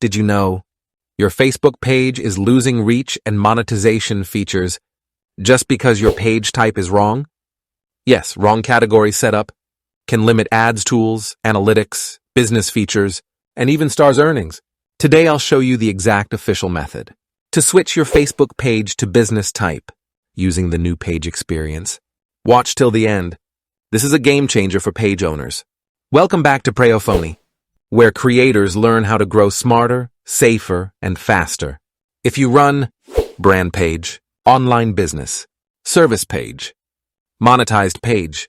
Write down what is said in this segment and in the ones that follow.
Did you know your Facebook page is losing reach and monetization features just because your page type is wrong? Yes, wrong category setup can limit ads tools, analytics, business features, and even stars earnings. Today I'll show you the exact official method to switch your Facebook page to business type using the new page experience. Watch till the end. This is a game changer for page owners. Welcome back to Preyo Phonie, where creators learn how to grow smarter, safer, and faster. If you run brand page, online business, service page, monetized page,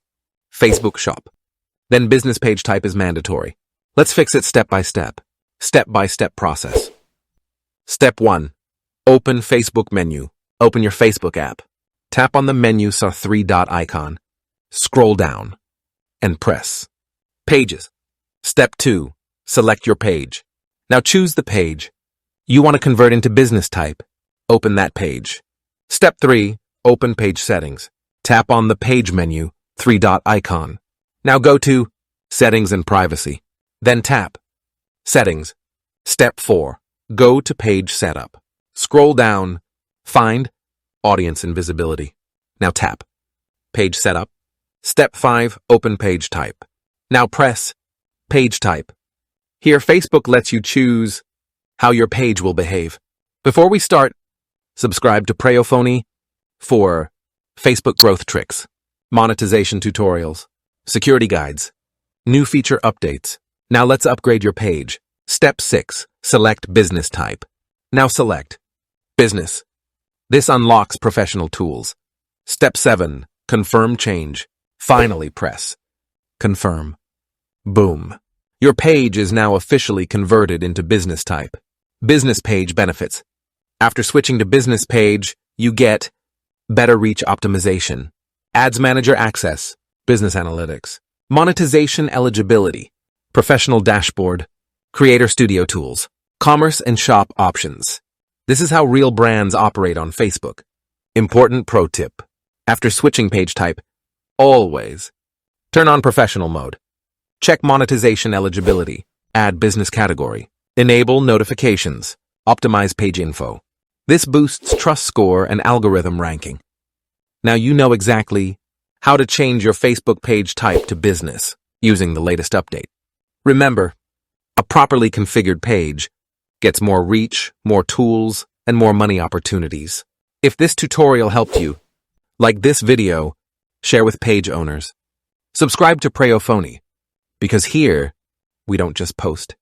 Facebook shop, then business page type is mandatory. Let's fix it step by step process. Step 1. Open Facebook menu. Open your Facebook app. Tap on the menu three-dot icon. Scroll down and press Pages. Step 2. Select your page. Now choose the page you want to convert into business type. Open that page. Step 3. Open page settings. Tap on the page menu, three-dot icon. Now go to Settings and Privacy. Then tap Settings. Step 4. Go to Page Setup. Scroll down. Find Audience and Visibility. Now tap Page Setup. Step 5. Open Page Type. Now press Page Type. Here, Facebook lets you choose how your page will behave. Before we start, subscribe to Preyo Phonie for Facebook growth tricks, monetization tutorials, security guides, new feature updates. Now let's upgrade your page. Step 6. Select business type. Now select Business. This unlocks professional tools. Step 7. Confirm change. Finally press Confirm. Boom. Your page is now officially converted into business type. Business page benefits. After switching to business page, you get better reach optimization, ads manager access, business analytics, monetization eligibility, professional dashboard, creator studio tools, commerce and shop options. This is how real brands operate on Facebook. Important pro tip. After switching page type, always turn on professional mode. Check monetization eligibility, add business category, enable notifications, optimize page info. This boosts trust score and algorithm ranking. Now you know exactly how to change your Facebook page type to business using the latest update. Remember, a properly configured page gets more reach, more tools, and more money opportunities. If this tutorial helped you, like this video, share with page owners. Subscribe to Preyo Phonie, because here, we don't just post.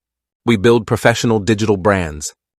We build professional digital brands